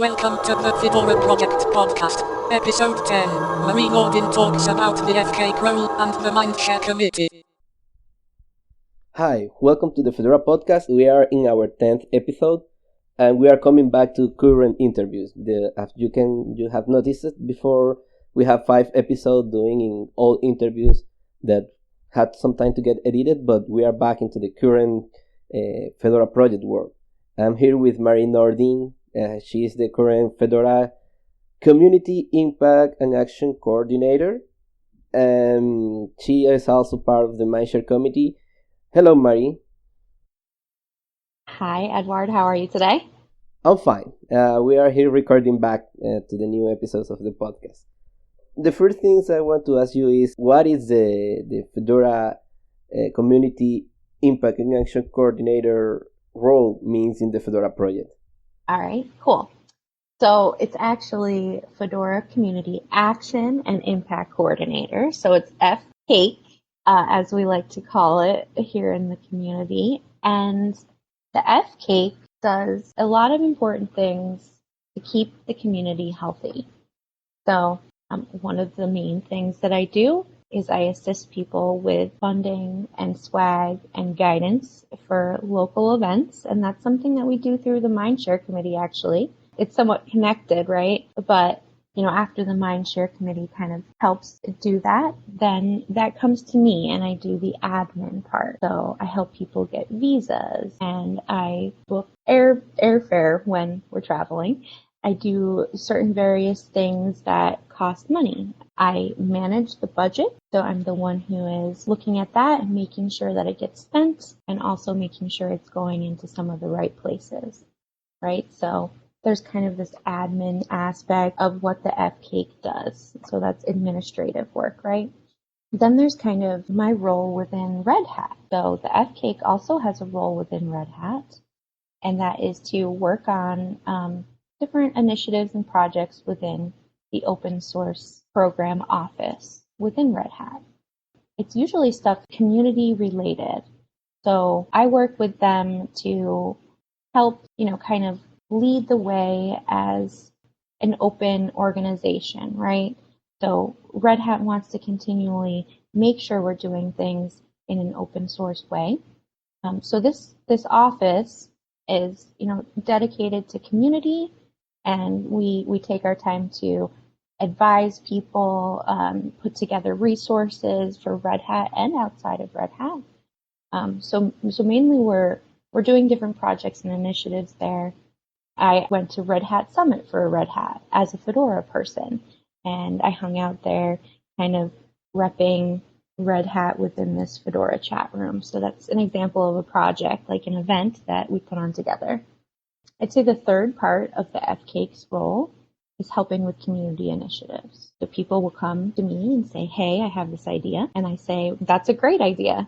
Welcome to the Fedora Podcast, episode 10. Nordin talks about the FCAKE role and the Mindshare committee. Hi, welcome to the Fedora Podcast. We are in our 10th episode, and we are coming back to current interviews. As you have noticed before, we have 5 episodes doing in all interviews that had some time to get edited, but we are back into the current Fedora project work. I'm here with Nordin. She is the current Fedora Community Impact and Action Coordinator, and she is also part of the Mindshare committee. Hello, Marie. Hi, Edward. How are you today? I'm fine. We are here recording back to the new episodes of the podcast. The first things I want to ask you is, what is the Fedora Community Impact and Action Coordinator role means in the Fedora project? All right, cool. So it's actually Fedora Community Action and Impact Coordinator. So it's FCAKE, as we like to call it here in the community. And the FCAKE does a lot of important things to keep the community healthy. So one of the main things that I do is I assist people with funding and swag and guidance for local events. And that's something that we do through the Mindshare committee, actually. It's somewhat connected, right? But, after the Mindshare committee kind of helps do that, then that comes to me and I do the admin part. So I help people get visas and I book airfare when we're traveling. I do certain various things that cost money. I manage the budget, so I'm the one who is looking at that and making sure that it gets spent and also making sure it's going into some of the right places, right? So there's kind of this admin aspect of what the FCAKE does. So that's administrative work, right? Then there's kind of my role within Red Hat. So the FCAKE also has a role within Red Hat, and that is to work on different initiatives and projects within the open source program office within Red Hat. It's usually stuff community related. So I work with them to help, kind of lead the way as an open organization, right? So Red Hat wants to continually make sure we're doing things in an open source way. So this office is, dedicated to community. And we take our time to advise people, put together resources for Red Hat and outside of Red Hat. So mainly we're doing different projects and initiatives there. I went to Red Hat Summit for Red Hat as a Fedora person, and I hung out there kind of repping Red Hat within this Fedora chat room. So that's an example of a project, like an event that we put on together. I'd say the third part of the FCAKE's role is helping with community initiatives. So people will come to me and say, hey, I have this idea. And I say, that's a great idea.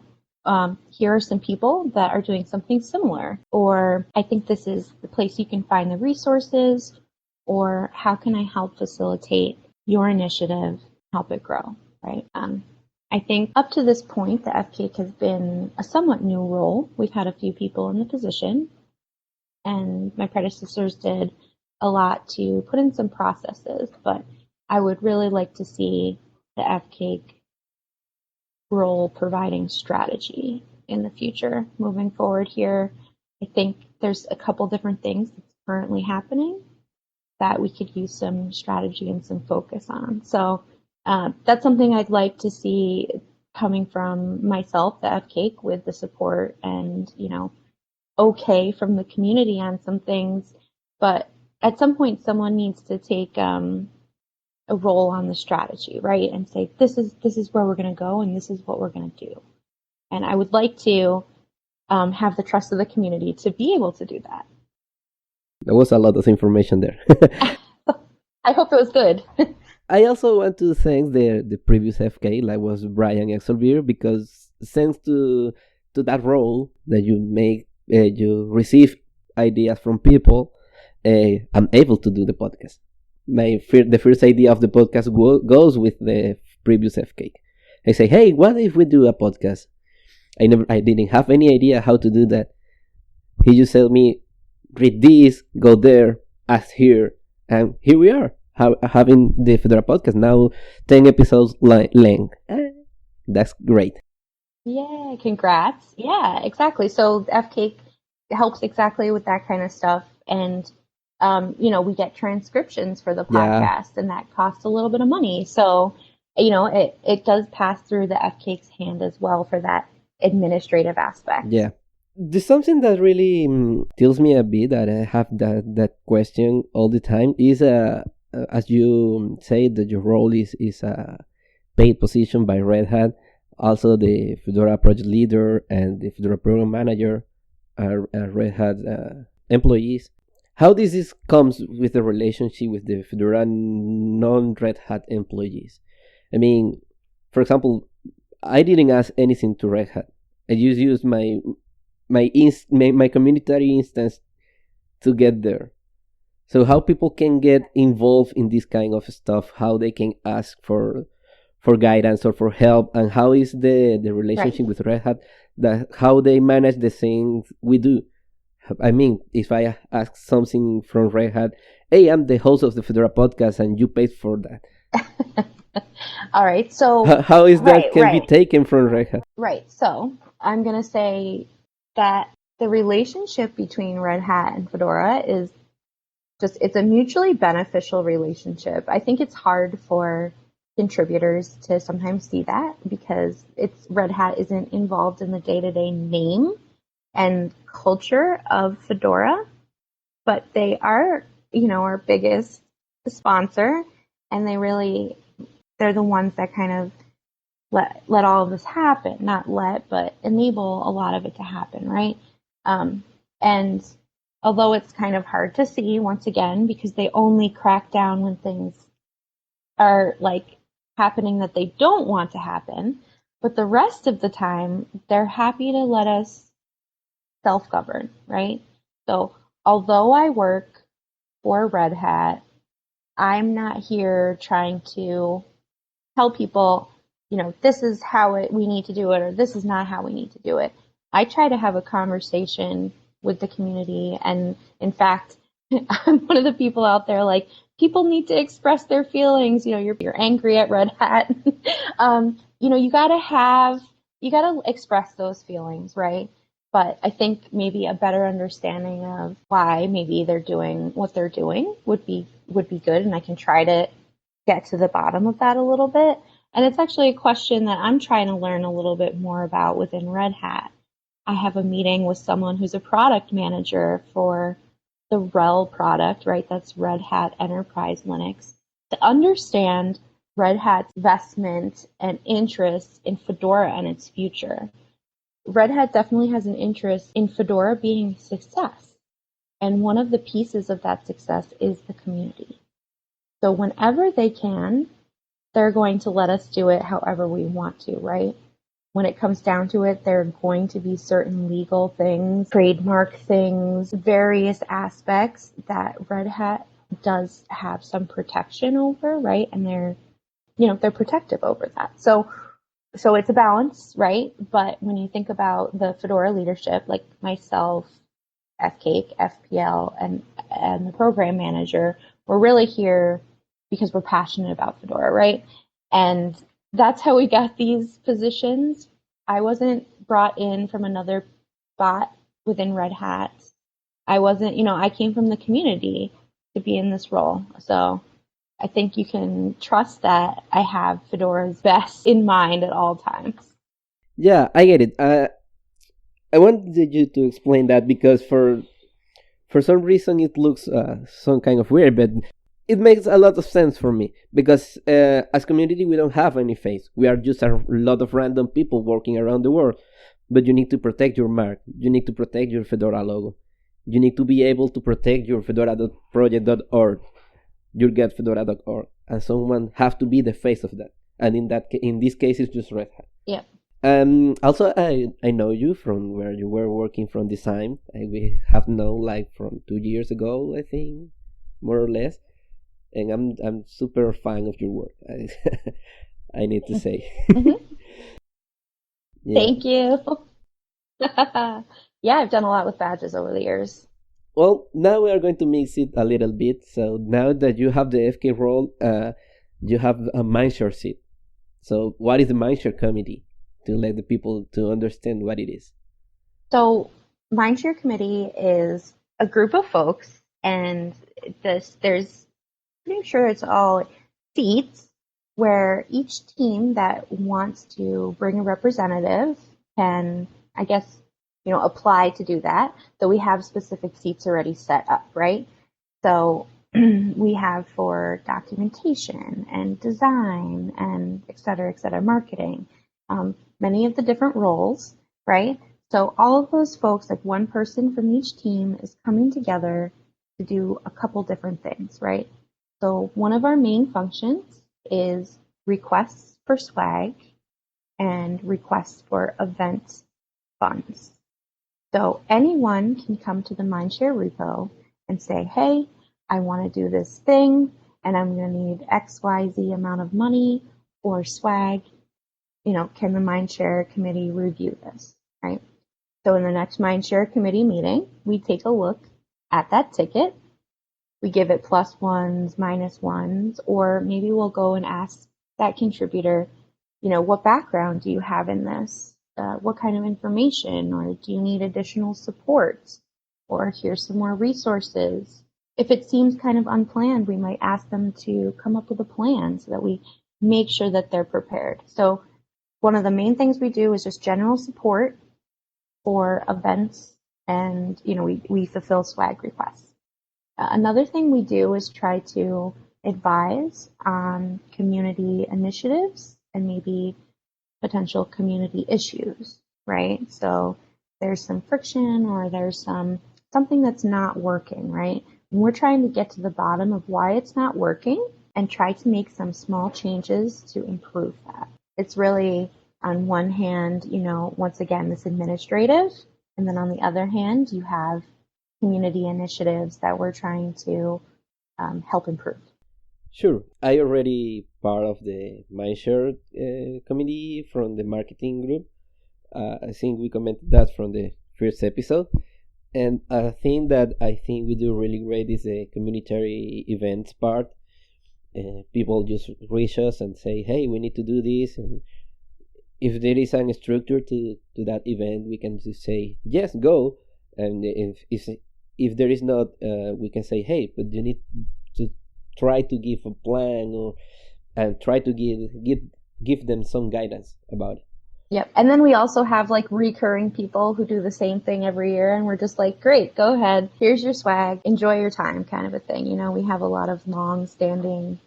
Here are some people that are doing something similar. Or I think this is the place you can find the resources. Or how can I help facilitate your initiative, help it grow, right? I think up to this point, the FCAKE has been a somewhat new role. We've had a few people in the position. And my predecessors did a lot to put in some processes, but I would really like to see the FCAKE role providing strategy in the future. Moving forward here, I think there's a couple different things that's currently happening that we could use some strategy and some focus on. So that's something I'd like to see coming from myself, the FCAKE, with the support and, okay from the community on some things, but at some point someone needs to take a role on the strategy, right? And say, this is where we're going to go and this is what we're going to do. And I would like to have the trust of the community to be able to do that. There was a lot of information there. I hope it was good. I also want to thank the previous FK, like was Brian Exelbeer, because thanks to that role that you make, you receive ideas from people, I'm able to do the podcast. The first idea of the podcast goes with the previous FK. I say, hey, what if we do a podcast? I didn't have any idea how to do that. He just told me, read this, go there, ask here, And here we are, having the Fedora podcast now, 10 episodes length. That's great. Yeah, congrats. Yeah, exactly. So FCAKE helps exactly with that kind of stuff. And, we get transcriptions for the Yeah, podcast, and that costs a little bit of money. So, it does pass through the FCAKE's hand as well for that administrative aspect. yeah. There's something that really tells me a bit that I have that question all the time is as you say that your role is a paid position by Red Hat. Also, the Fedora project leader and the Fedora program manager are Red Hat employees. How this comes with the relationship with the Fedora non-Red Hat employees? I mean, for example, I didn't ask anything to Red Hat. I just used my community instance to get there. So how people can get involved in this kind of stuff, how they can ask for guidance or for help, and how is the relationship with Red Hat, how they manage the things we do. I mean, if I ask something from Red Hat, hey, I'm the host of the Fedora podcast and you paid for that. All right, so how is that can be taken from Red Hat? Right, so I'm going to say that the relationship between Red Hat and Fedora is it's a mutually beneficial relationship. I think it's hard for contributors to sometimes see that because Red Hat isn't involved in the day-to-day name and culture of Fedora, but they are, our biggest sponsor, and they're the ones that kind of let all of this happen, not but enable a lot of it to happen, right? And although it's kind of hard to see, once again, because they only crack down when things are like happening that they don't want to happen, but the rest of the time, they're happy to let us self-govern, right? So although I work for Red Hat, I'm not here trying to tell people, this is how we need to do it, or this is not how we need to do it. I try to have a conversation with the community, and in fact, I'm one of the people out there like, people need to express their feelings. You're angry at Red Hat. You gotta express those feelings, right? But I think maybe a better understanding of why maybe they're doing what they're doing would be good, and I can try to get to the bottom of that a little bit. And it's actually a question that I'm trying to learn a little bit more about within Red Hat. I have a meeting with someone who's a product manager for the RHEL product, right? That's Red Hat Enterprise Linux, to understand Red Hat's investment and interest in Fedora and its future. Red Hat definitely has an interest in Fedora being a success. And one of the pieces of that success is the community. So whenever they can, they're going to let us do it however we want to, right? When it comes down to it, there are going to be certain legal things, trademark things, various aspects that Red Hat does have some protection over, right? And they're protective over that. So it's a balance, right? But when you think about the Fedora leadership, like myself, FCAKE, FPL, and the program manager, we're really here because we're passionate about Fedora, right? And that's how we got these positions. I wasn't brought in from another spot within Red Hat. I came from the community to be in this role. So I think you can trust that I have Fedora's best in mind at all times. Yeah, I get it. I wanted you to explain that because for some reason it looks some kind of weird, but it makes a lot of sense for me because as community we don't have any face. We are just a lot of random people working around the world. But you need to protect your mark. You need to protect your Fedora logo. You need to be able to protect your fedora.project.org, your getfedora.org, and someone have to be the face of that. And in this case, it's just Red Hat. Yeah. Also, I know you from where you were working from design. We have known like from 2 years ago, I think, more or less. And I'm super fan of your work. I need to say. Mm-hmm. Yeah. Thank you. Yeah, I've done a lot with badges over the years. Well, now we are going to mix it a little bit. So now that you have the FK role, you have a Mindshare seat. So what is the Mindshare committee, to let the people to understand what it is? So Mindshare Committee is a group of folks, and there's pretty sure it's all seats where each team that wants to bring a representative can, I guess, apply to do that. So we have specific seats already set up, right? So we have for documentation and design and et cetera, marketing, many of the different roles, right? So all of those folks, like one person from each team, is coming together to do a couple different things, right? So one of our main functions is requests for swag and requests for event funds. So anyone can come to the Mindshare repo and say, hey, I want to do this thing and I'm going to need XYZ amount of money or swag. Can the Mindshare committee review this, right? So in the next Mindshare committee meeting, we take a look at that ticket. We give it plus ones, minus ones, or maybe we'll go and ask that contributor, what background do you have in this? What kind of information, or do you need additional support? Or here's some more resources. If it seems kind of unplanned, we might ask them to come up with a plan so that we make sure that they're prepared. So one of the main things we do is just general support for events, and we fulfill swag requests. Another thing we do is try to advise on community initiatives and maybe potential community issues, right? So there's some friction or there's something that's not working, right? And we're trying to get to the bottom of why it's not working and try to make some small changes to improve that. It's really, on one hand, once again, this administrative, and then on the other hand, you have community initiatives that we're trying to help improve. Sure. I already part of the Mindshare committee from the marketing group. I think we commented that from the first episode. And a thing that I think we do really great is the community events part. People just reach us and say, hey, we need to do this. And if there is a structure to that event, we can just say, yes, go. And if there is not, we can say, hey, but you need to try to give a plan and try to give them some guidance about it. Yep. And then we also have like recurring people who do the same thing every year, and we're just like, great, go ahead. Here's your swag. Enjoy your time, kind of a thing. We have a lot of long-standing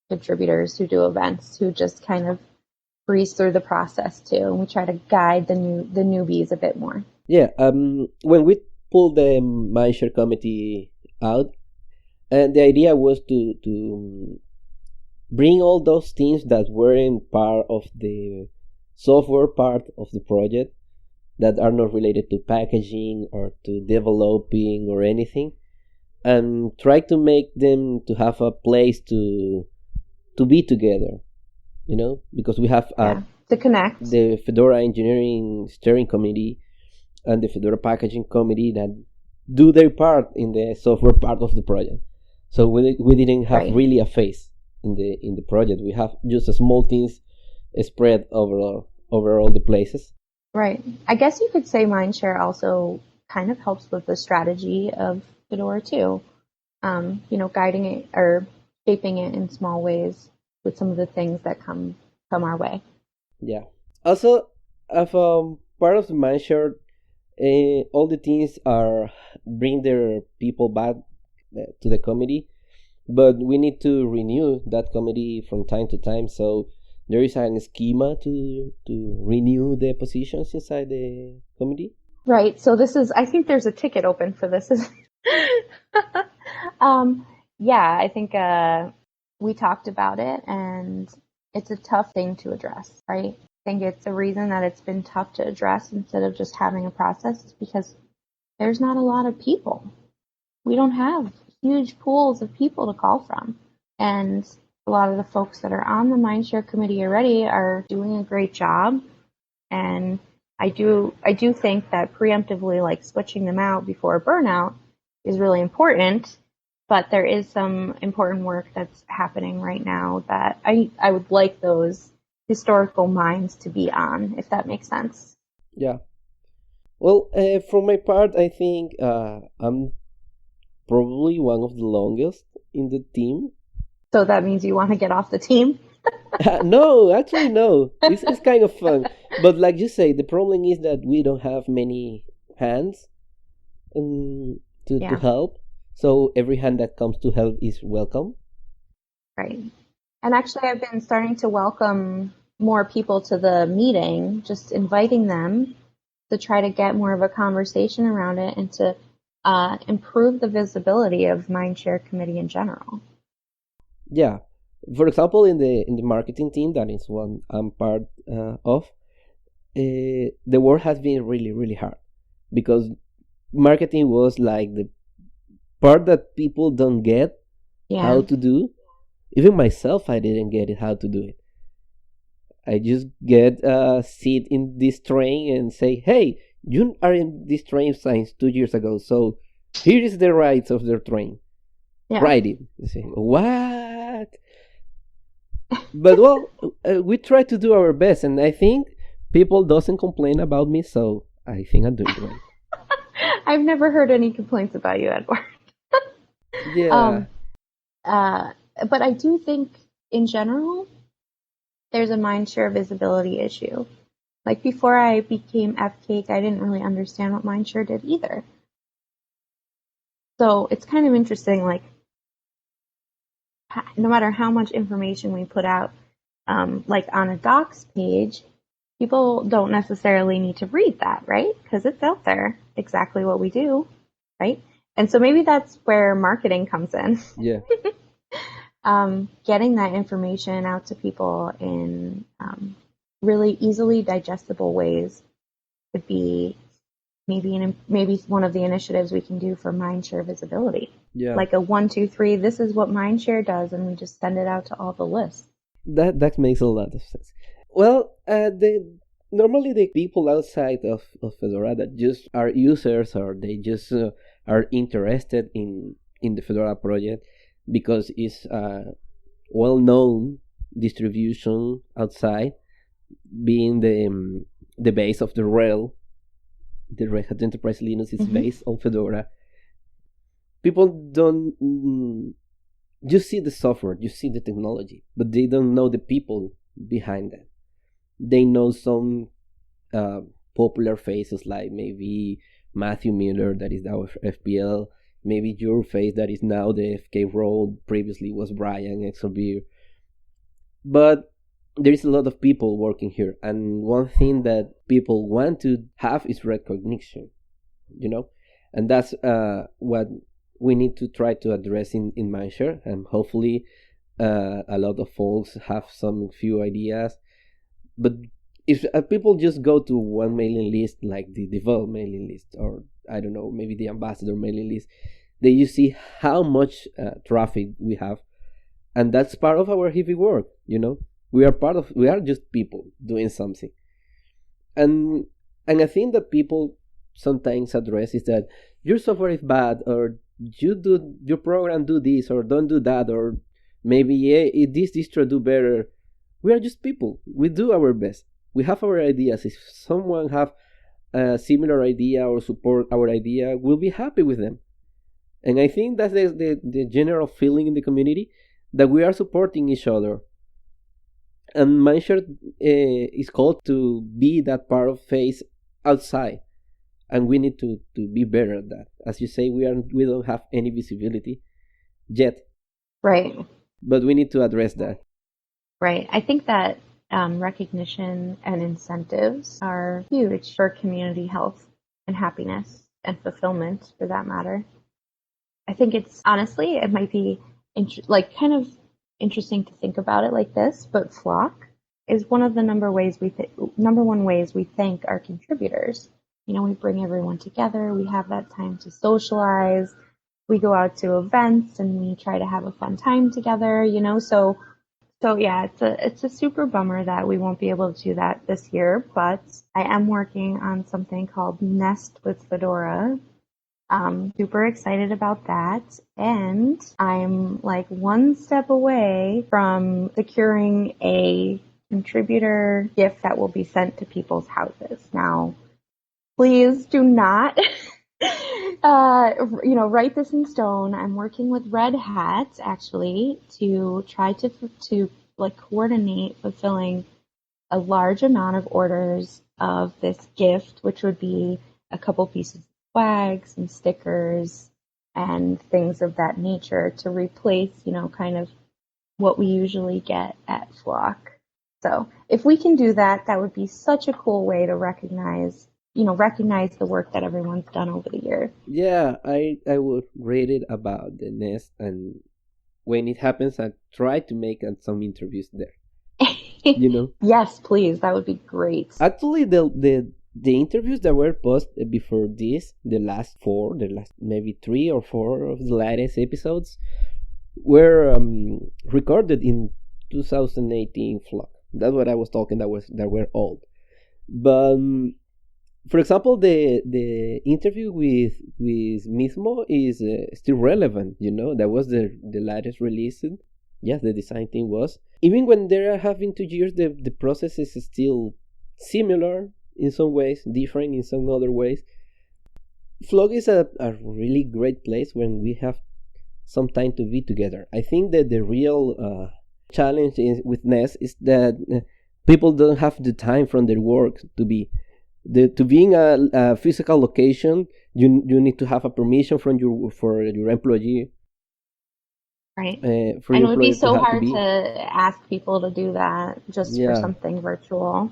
contributors who do events who just kind of breeze through the process too, and we try to guide the newbies a bit more. Yeah. When we pulled the Mindshare committee out, and the idea was to bring all those things that weren't part of the software part of the project, that are not related to packaging or to developing or anything, and try to make them to have a place to be together, because we have to connect the Fedora engineering steering committee and the Fedora packaging committee that do their part in the software part of the project. So we didn't have really a face in the project. We have just a small teams spread over all the places. Right. I guess you could say Mindshare also kind of helps with the strategy of Fedora too. Guiding it or shaping it in small ways with some of the things that come our way. Yeah. Also, as part of the Mindshare, all the teams bring their people back to the committee, but we need to renew that committee from time to time. So there is a schema to renew the positions inside the committee. Right. So I think there's a ticket open for this. Yeah, I think we talked about it, and it's a tough thing to address, right? I think it's the reason that it's been tough to address instead of just having a process is because there's not a lot of people. We don't have huge pools of people to call from. And a lot of the folks that are on the Mindshare committee already are doing a great job. And I do think that preemptively, like switching them out before a burnout is really important, but there is some important work that's happening right now that I would like those historical minds to be on, if that makes sense. Yeah. Well, from my part, I think I'm probably one of the longest in the team. So that means you want to get off the team? No, actually, no. It's kind of fun. But like you say, the problem is that we don't have many hands to help. So every hand that comes to help is welcome. Right. And actually, I've been starting to welcome more people to the meeting, just inviting them to try to get more of a conversation around it and to improve the visibility of Mindshare Committee in general. Yeah. For example, in the marketing team, that is one I'm part of, the work has been really, really hard because marketing was like the part that people don't get how to do. Even myself, I didn't get it how to do it. I just get sit in this train and say, hey, you are in this train since 2 years ago, so here is the rights of the train. Yeah. Write it. You say, what? But well, we try to do our best, and I think people doesn't complain about me, so I think I'm doing great. I've never heard any complaints about you, Edward. Yeah. But I do think, in general, there's a Mindshare visibility issue. Like before I became FCAKE, I didn't really understand what Mindshare did either. So it's kind of interesting, like, no matter how much information we put out, like on a docs page, people don't necessarily need to read that, right? Because it's out there, exactly what we do, right? And so maybe that's where marketing comes in. Yeah. Getting that information out to people in really easily digestible ways would be maybe one of the initiatives we can do for Mindshare visibility. Yeah. Like a 1, 2, 3. This is what Mindshare does, and we just send it out to all the lists. That makes a lot of sense. Well, normally the people outside of Fedora that just are users or they just are interested in the Fedora project because it's a well-known distribution outside, being the base of the RHEL, the Red Hat Enterprise Linux is based on Fedora. People don't just see the software, you see the technology, but they don't know the people behind that. They know some popular faces like maybe Matthew Miller, that is our FPL, maybe your face that is now the FK role, previously was Brian Exelbeer. But there is a lot of people working here, and one thing that people want to have is recognition, and that's what we need to try to address in Mindshare, and hopefully a lot of folks have some few ideas. But if people just go to one mailing list, like the develop mailing list, or I don't know, maybe the ambassador mailing list, then you see how much traffic we have, and that's part of our heavy work. We are just people doing something, and I think that people sometimes address is that your software is bad, or your program do this or don't do that, or maybe this distro do better. We are just people. We do our best. We have our ideas. If someone have a similar idea or support our idea, we'll be happy with them. And I think that's the general feeling in the community, that we are supporting each other. And Mindshare is called to be that part of face outside, and we need to be better at that. As you say, we don't have any visibility yet. Right. But we need to address that. Right. I think that recognition and incentives are huge for community health and happiness and fulfillment, for that matter. I think it's honestly, it might be kind of interesting to think about it like this, but Flock is one of the number one ways we thank our contributors. We bring everyone together. We have that time to socialize. We go out to events and we try to have a fun time together. So yeah, it's a super bummer that we won't be able to do that this year. But I am working on something called Nest with Fedora, Super excited about that. And I'm like one step away from securing a contributor gift that will be sent to people's houses. Now, please do not, write this in stone. I'm working with Red Hat actually to try to like coordinate fulfilling a large amount of orders of this gift, which would be a couple pieces of swag, some stickers, and things of that nature to replace, kind of what we usually get at Flock. So if we can do that, that would be such a cool way to recognize the work that everyone's done over the year. Yeah, I would read it about the nest, and when it happens, I try to make some interviews there. Yes, please. That would be great. Actually, the interviews that were posted before this, the last maybe 3 or 4 of the latest episodes, were recorded in 2018 Flock. That's what I was talking. That were old. But for example, the interview with Mismo is still relevant. That was the latest release. Yes, the design team was. Even when they are having 2 years, the process is still similar in some ways, different in some other ways. Flock is a really great place when we have some time to be together. I think that the real challenge with Nest is that people don't have the time from their work to be. To being a physical location, you need to have a permission for your employee. Right. And it would be so hard to ask people to do that just for something virtual.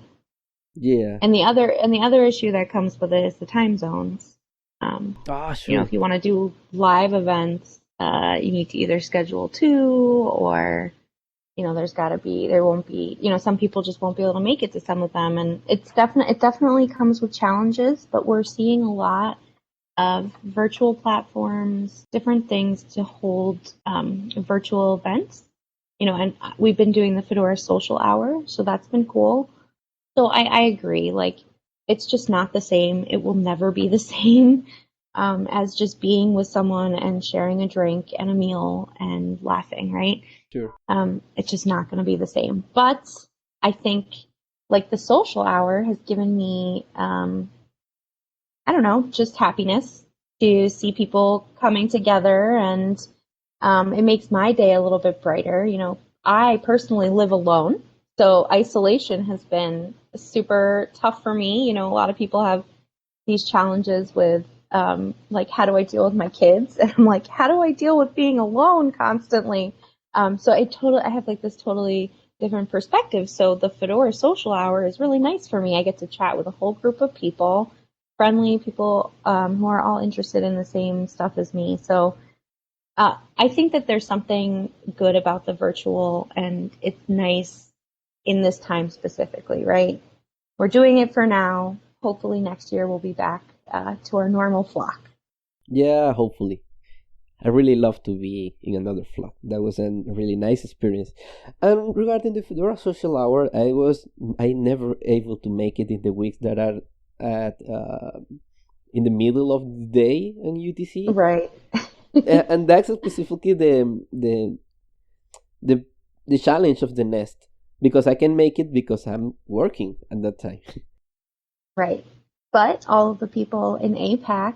Yeah. And the other issue that comes with it is the time zones. Sure. If you want to do live events, you need to either schedule 2 or there won't be, some people just won't be able to make it to some of them. And it definitely comes with challenges, but we're seeing a lot of virtual platforms, different things to hold virtual events, and we've been doing the Fedora social hour, so that's been cool. So I agree, like, it's just not the same. It will never be the same as just being with someone and sharing a drink and a meal and laughing, right? Sure. It's just not going to be the same. But I think, like, the social hour has given me I don't know, just happiness to see people coming together, and it makes my day a little bit brighter. I personally live alone, so isolation has been super tough for me. A lot of people have these challenges with like, how do I deal with my kids? And I'm like, how do I deal with being alone constantly? So I have like this totally different perspective. So the Fedora social hour is really nice for me. I get to chat with a whole group of people, friendly people who are all interested in the same stuff as me. So I think that there's something good about the virtual, and it's nice in this time specifically, right? We're doing it for now. Hopefully next year we'll be back to our normal Flock. Yeah, hopefully. I really love to be in another Flock. That was a really nice experience. And regarding the Fedora social hour, I never able to make it in the weeks that are at in the middle of the day on UTC, right? And that's specifically the challenge of the Nest, because I can make it because I'm working at that time. Right, but all of the people in APAC,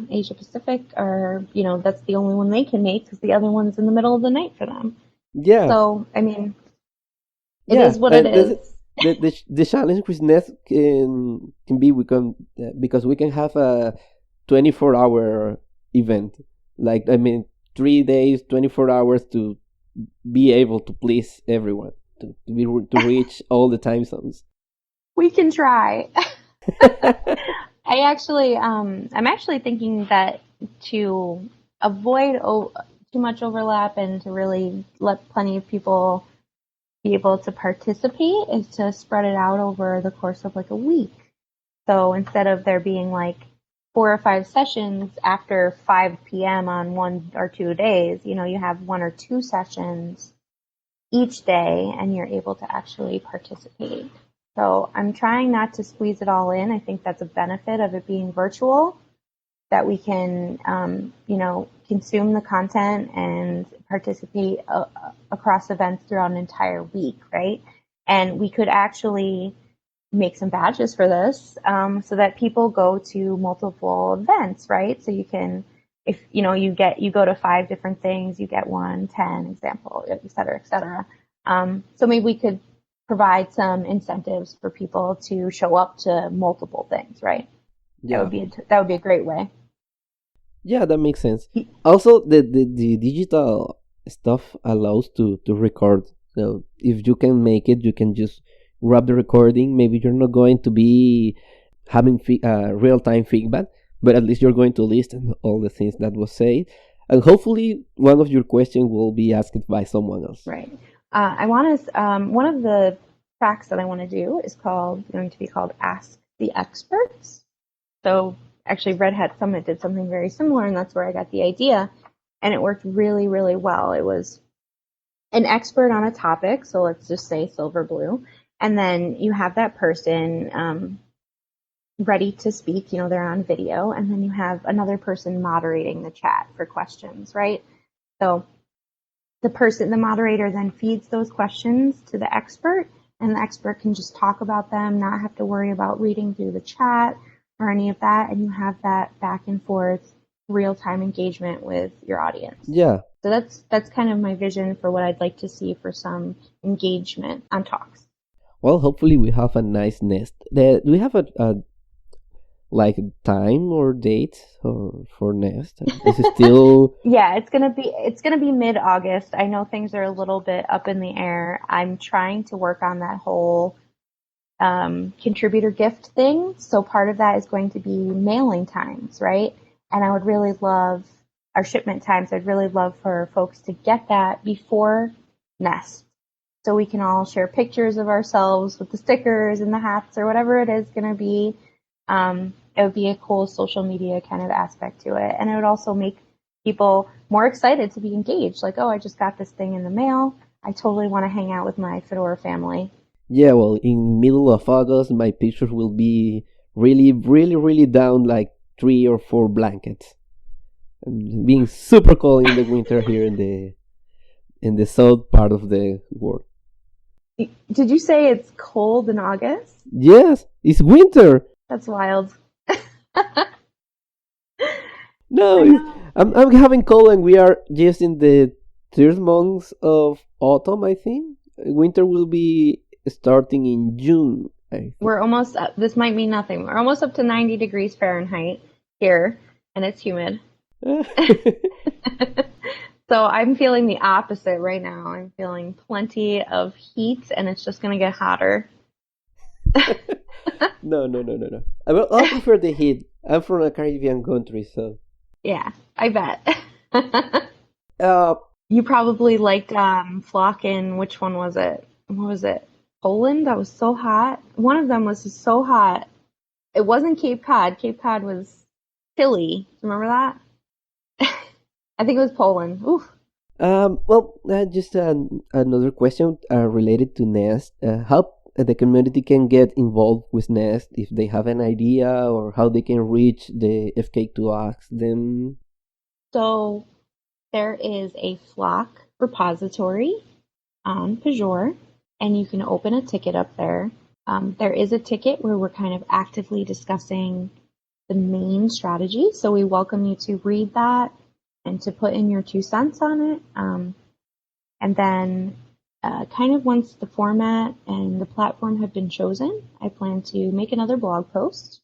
Asia Pacific, are that's the only one they can make because the other one's in the middle of the night for them. Yeah. So I mean, it is what it is. The challenge with Nest can be because we can have a 24-hour event. Like, 3 days, 24 hours to be able to please everyone, to reach all the time zones. We can try. I'm actually thinking that to avoid too much overlap and to really let plenty of people be able to participate is to spread it out over the course of like a week. So instead of there being like 4 or 5 sessions after 5 p.m. on 1 or 2 days, you have 1 or 2 sessions each day and you're able to actually participate. So I'm trying not to squeeze it all in. I think that's a benefit of it being virtual, that we can, consume the content and participate across events throughout an entire week, right? And we could actually make some badges for this, so that people go to multiple events, right? So you can, if you go to 5 different things, you get 1, 10 example, et cetera, et cetera. So maybe we could provide some incentives for people to show up to multiple things, right? Yeah. That would be a great way. Yeah, that makes sense. Also, the digital stuff allows to record. So if you can make it, you can just grab the recording. Maybe you're not going to be having real-time feedback, but at least you're going to listen to all the things that was said. And hopefully one of your questions will be asked by someone else. Right. I want to, one of the tracks that I want to do is going to be called Ask the Experts. So actually Red Hat Summit did something very similar, and that's where I got the idea. And it worked really, really well. It was an expert on a topic, so let's just say silver blue, and then you have that person ready to speak, they're on video, and then you have another person moderating the chat for questions, right? So the moderator then feeds those questions to the expert, and the expert can just talk about them, not have to worry about reading through the chat or any of that, and you have that back and forth real-time engagement with your audience. Yeah. So that's kind of my vision for what I'd like to see for some engagement on talks. Well, hopefully we have a nice nest. Do we have a time or date for nest? Is it still? Yeah, it's gonna be mid-August. I know things are a little bit up in the air. I'm trying to work on that whole contributor gift thing. So part of that is going to be mailing times, right? And I would really love our shipment times. I'd really love for folks to get that before Nest, so we can all share pictures of ourselves with the stickers and the hats or whatever it is going to be. It would be a cool social media kind of aspect to it, and it would also make people more excited to be engaged. Like, oh, I just got this thing in the mail. I totally want to hang out with my Fedora family. Yeah, well, in middle of August, my pictures will be really, really, really down, like 3 or 4 blankets, and being super cold in the winter here in the south part of the world. Did you say it's cold in August? Yes, it's winter. That's wild. No, I'm having cold, and we are just in the 3rd month of autumn, I think. Winter will be starting in June. We're almost up. This might mean nothing. We're almost up to 90 degrees Fahrenheit here, and it's humid. So I'm feeling the opposite right now. I'm feeling plenty of heat, and it's just going to get hotter. No. I prefer the heat. I'm from a Caribbean country, so. Yeah, I bet. You probably liked Flocken. Which one was it? What was it? Poland? That was so hot. One of them was just so hot. It wasn't Cape Cod. Cape Cod was chilly. Remember that? I think it was Poland. Oof. Just another question related to Nest. How the community can get involved with Nest, if they have an idea, or how they can reach the FCAKE to ask them? So there is a Flock repository on Pajor, and you can open a ticket up there. There is a ticket where we're kind of actively discussing the main strategy, so we welcome you to read that and to put in your 2 cents on it. And then kind of once the format and the platform have been chosen, I plan to make another blog post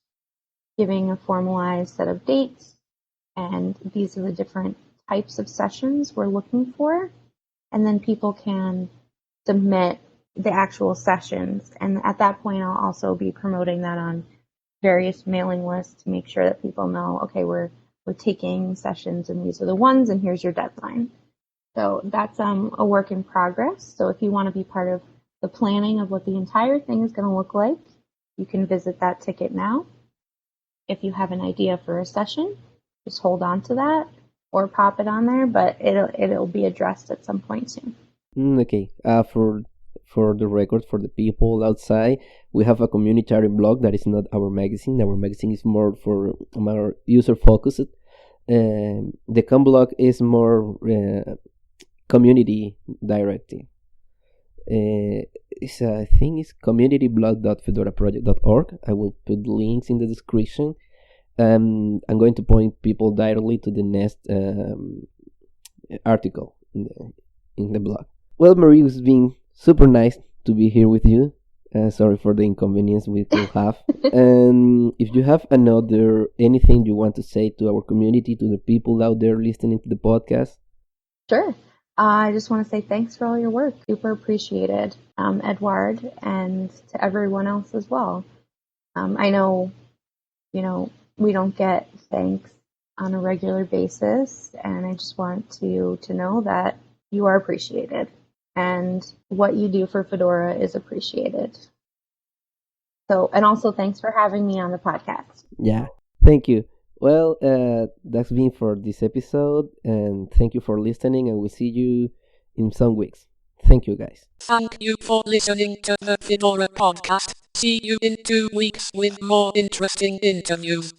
giving a formalized set of dates, and these are the different types of sessions we're looking for. And then people can submit the actual sessions, and at that point I'll also be promoting that on various mailing lists to make sure that people know, okay, we're taking sessions, and these are the ones, and here's your deadline. So that's a work in progress. So if you want to be part of the planning of what the entire thing is going to look like, you can visit that ticket now. If you have an idea for a session, just hold on to that or pop it on there, but it'll be addressed at some point soon. Okay. For for the record, for the people outside, we have a community blog that is not our magazine. Our magazine is more for more user focused. The com blog is more community directed. I think it's communityblog.fedoraproject.org. I will put links in the description. I'm going to point people directly to the next article in the blog. Well, Marie, it's been super nice to be here with you. Sorry for the inconvenience we could have. And if you have anything you want to say to our community, to the people out there listening to the podcast. Sure. I just want to say thanks for all your work. Super appreciated, Edward, and to everyone else as well. I know, we don't get thanks on a regular basis, and I just want you to know that you are appreciated, and what you do for Fedora is appreciated. So, and also thanks for having me on the podcast. Yeah, thank you. Well, that's been for this episode, and thank you for listening, and we'll see you in some weeks. Thank you, guys. Thank you for listening to the Fedora Podcast. See you in 2 weeks with more interesting interviews.